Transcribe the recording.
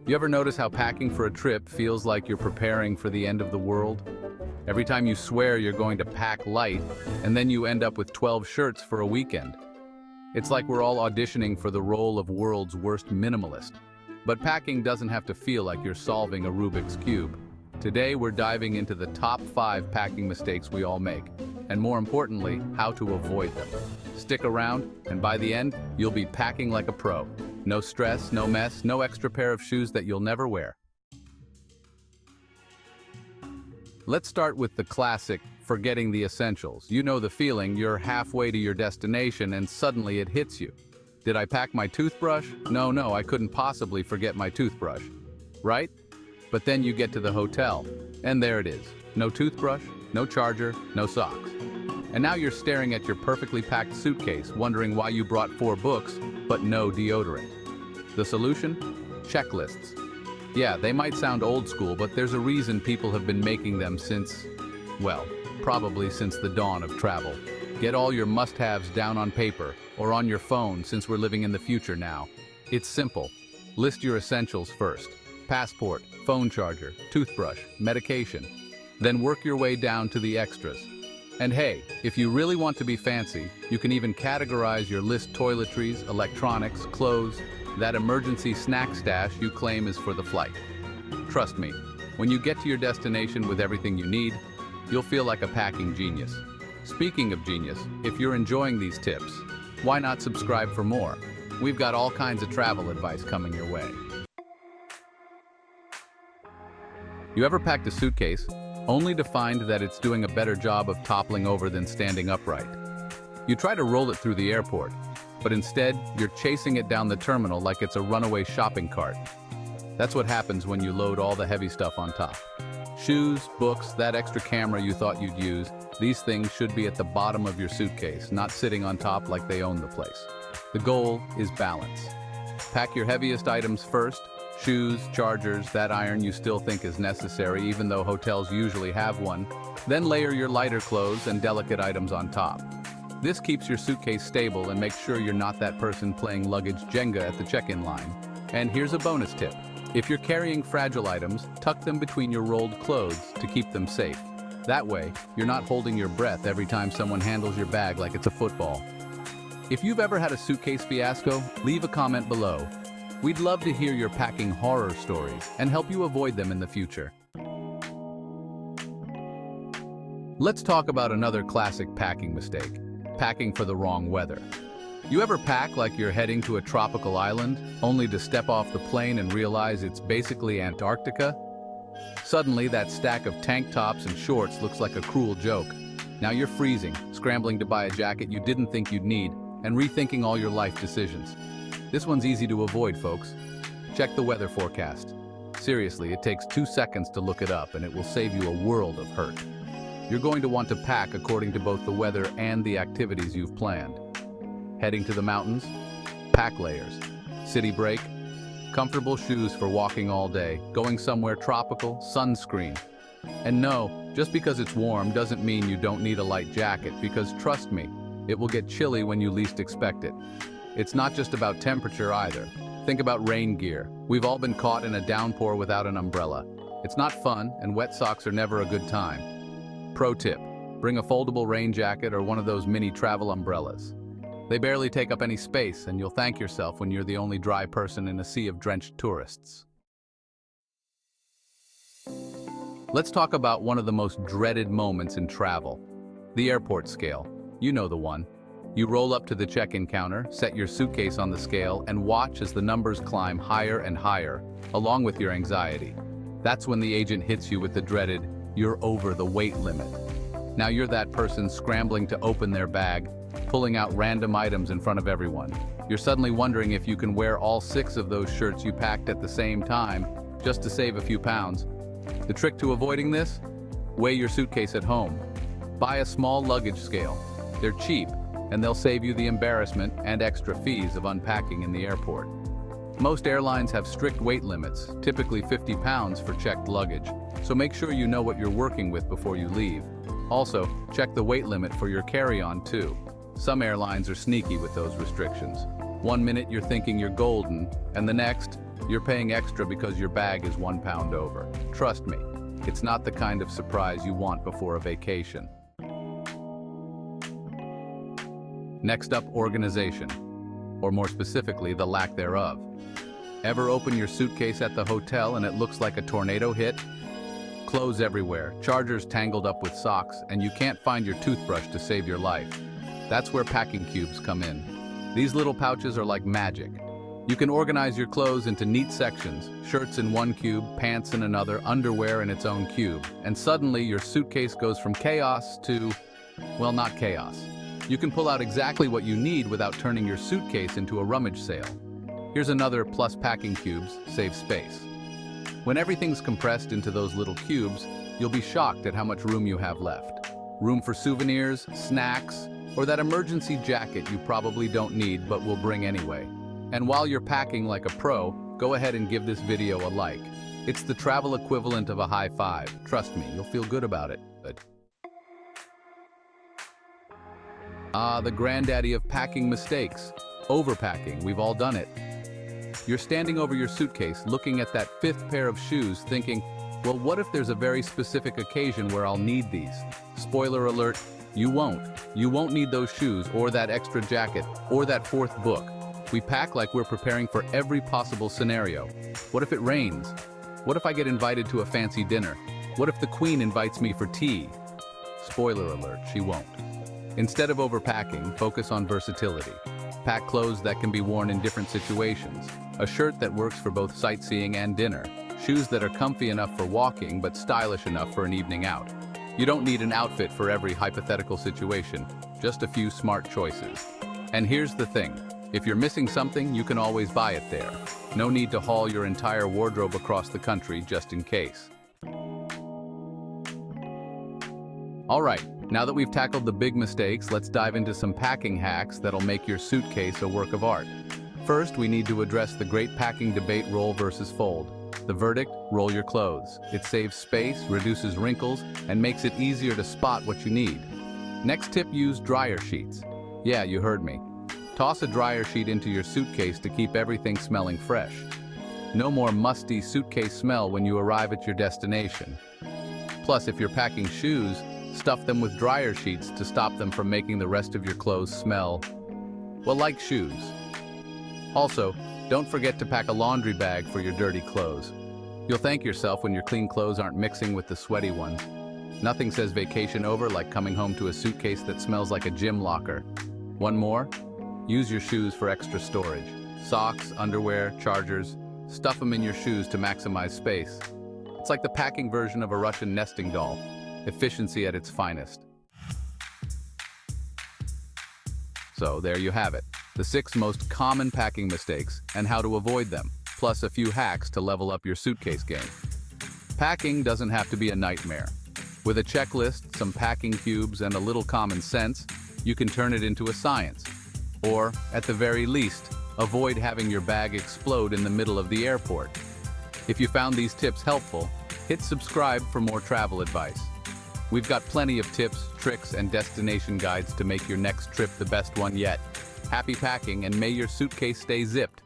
You ever notice how packing for a trip feels like you're preparing for the end of the world? Every time you swear you're going to pack light, and then you end up with 12 shirts for a weekend. It's like we're all auditioning for the role of world's worst minimalist. But packing doesn't have to feel like you're solving a Rubik's Cube. Today we're diving into the top 5 packing mistakes we all make, and more importantly, how to avoid them. Stick around, and by the end, you'll be packing like a pro. No stress, no mess, no extra pair of shoes that you'll never wear. Let's start with the classic, forgetting the essentials. You know the feeling, you're halfway to your destination and suddenly it hits you. Did I pack my toothbrush? No, I couldn't possibly forget my toothbrush. Right? But then you get to the hotel, and there it is. No toothbrush, no charger, no socks. And now you're staring at your perfectly packed suitcase, wondering why you brought 4 books, but no deodorant. The solution? Checklists. Yeah, they might sound old school, but there's a reason people have been making them since, well, probably since the dawn of travel. Get all your must-haves down on paper, or on your phone since we're living in the future now. It's simple. List your essentials first. Passport, phone charger, toothbrush, medication. Then work your way down to the extras. And hey, if you really want to be fancy, you can even categorize your list: toiletries, electronics, clothes, that emergency snack stash you claim is for the flight. Trust me, when you get to your destination with everything you need, you'll feel like a packing genius. Speaking of genius, if you're enjoying these tips, why not subscribe for more? We've got all kinds of travel advice coming your way. You ever packed a suitcase, only to find that it's doing a better job of toppling over than standing upright? You try to roll it through the airport, but instead, you're chasing it down the terminal like it's a runaway shopping cart. That's what happens when you load all the heavy stuff on top. Shoes, books, that extra camera you thought you'd use, these things should be at the bottom of your suitcase, not sitting on top like they own the place. The goal is balance. Pack your heaviest items first: shoes, chargers, that iron you still think is necessary even though hotels usually have one. Then layer your lighter clothes and delicate items on top. This keeps your suitcase stable and makes sure you're not that person playing luggage Jenga at the check-in line. And here's a bonus tip. If you're carrying fragile items, tuck them between your rolled clothes to keep them safe. That way, you're not holding your breath every time someone handles your bag like it's a football. If you've ever had a suitcase fiasco, leave a comment below. We'd love to hear your packing horror stories and help you avoid them in the future. Let's talk about another classic packing mistake: packing for the wrong weather. You ever pack like you're heading to a tropical island, only to step off the plane and realize it's basically Antarctica? Suddenly, that stack of tank tops and shorts looks like a cruel joke. Now you're freezing, scrambling to buy a jacket you didn't think you'd need, and rethinking all your life decisions. This one's easy to avoid, folks. Check the weather forecast. Seriously, it takes 2 seconds to look it up, and it will save you a world of hurt. You're going to want to pack according to both the weather and the activities you've planned. Heading to the mountains? Pack layers. City break? Comfortable shoes for walking all day. Going somewhere tropical? Sunscreen. And no, just because it's warm doesn't mean you don't need a light jacket, because trust me, it will get chilly when you least expect it. It's not just about temperature either. Think about rain gear. We've all been caught in a downpour without an umbrella. It's not fun, and wet socks are never a good time. Pro tip: bring a foldable rain jacket or one of those mini travel umbrellas. They barely take up any space, and you'll thank yourself when you're the only dry person in a sea of drenched tourists. Let's talk about one of the most dreaded moments in travel: the airport scale. You know the one. You roll up to the check-in counter, set your suitcase on the scale, and watch as the numbers climb higher and higher, along with your anxiety. That's when the agent hits you with the dreaded, "You're over the weight limit." Now you're that person scrambling to open their bag, pulling out random items in front of everyone. You're suddenly wondering if you can wear all 6 of those shirts you packed at the same time, just to save a few pounds. The trick to avoiding this? Weigh your suitcase at home. Buy a small luggage scale. They're cheap, and they'll save you the embarrassment and extra fees of unpacking in the airport. Most airlines have strict weight limits, typically 50 pounds for checked luggage, so make sure you know what you're working with before you leave. Also, check the weight limit for your carry-on too. Some airlines are sneaky with those restrictions. One minute you're thinking you're golden, and the next, You're paying extra because your bag is 1 pound over. Trust me, it's not the kind of surprise you want before a vacation. Next up, organization, or more specifically, the lack thereof. Ever open your suitcase at the hotel and it looks like a tornado hit? Clothes everywhere, chargers tangled up with socks, and you can't find your toothbrush to save your life. That's where packing cubes come in. These little pouches are like magic. You can organize your clothes into neat sections, shirts in one cube, pants in another, underwear in its own cube, and suddenly your suitcase goes from chaos to, well, not chaos. You can pull out exactly what you need without turning your suitcase into a rummage sale. Here's another plus: packing cubes save space. When everything's compressed into those little cubes, you'll be shocked at how much room you have left. Room for souvenirs, snacks, or that emergency jacket you probably don't need but will bring anyway. And while you're packing like a pro, go ahead and give this video a like. It's the travel equivalent of a high five. Trust me, you'll feel good about it. The granddaddy of packing mistakes. Overpacking, we've all done it. You're standing over your suitcase, looking at that 5th pair of shoes, thinking, well, what if there's a very specific occasion where I'll need these? Spoiler alert, you won't. You won't need those shoes, or that extra jacket, or that 4th book. We pack like we're preparing for every possible scenario. What if it rains? What if I get invited to a fancy dinner? What if the queen invites me for tea? Spoiler alert, she won't. Instead of overpacking, focus on versatility. Pack clothes that can be worn in different situations. A shirt that works for both sightseeing and dinner. Shoes that are comfy enough for walking but stylish enough for an evening out. You don't need an outfit for every hypothetical situation, just a few smart choices. And here's the thing, if you're missing something, you can always buy it there. No need to haul your entire wardrobe across the country just in case. All right, now that we've tackled the big mistakes, let's dive into some packing hacks that'll make your suitcase a work of art. First, we need to address the great packing debate: roll versus fold. The verdict: roll your clothes. It saves space, reduces wrinkles, and makes it easier to spot what you need. Next tip: use dryer sheets. Yeah, you heard me. Toss a dryer sheet into your suitcase to keep everything smelling fresh. No more musty suitcase smell when you arrive at your destination. Plus, if you're packing shoes, stuff them with dryer sheets to stop them from making the rest of your clothes smell, well, like shoes. Also, don't forget to pack a laundry bag for your dirty clothes. You'll thank yourself when your clean clothes aren't mixing with the sweaty ones. Nothing says vacation over like coming home to a suitcase that smells like a gym locker. One more, use your shoes for extra storage. Socks, underwear, chargers, stuff them in your shoes to maximize space. It's like the packing version of a Russian nesting doll. Efficiency at its finest. So there you have it, the 6 most common packing mistakes and how to avoid them, plus a few hacks to level up your suitcase game. Packing doesn't have to be a nightmare. With a checklist, some packing cubes, and a little common sense, you can turn it into a science. Or, at the very least, avoid having your bag explode in the middle of the airport. If you found these tips helpful, hit subscribe for more travel advice. We've got plenty of tips, tricks, and destination guides to make your next trip the best one yet. Happy packing, and may your suitcase stay zipped.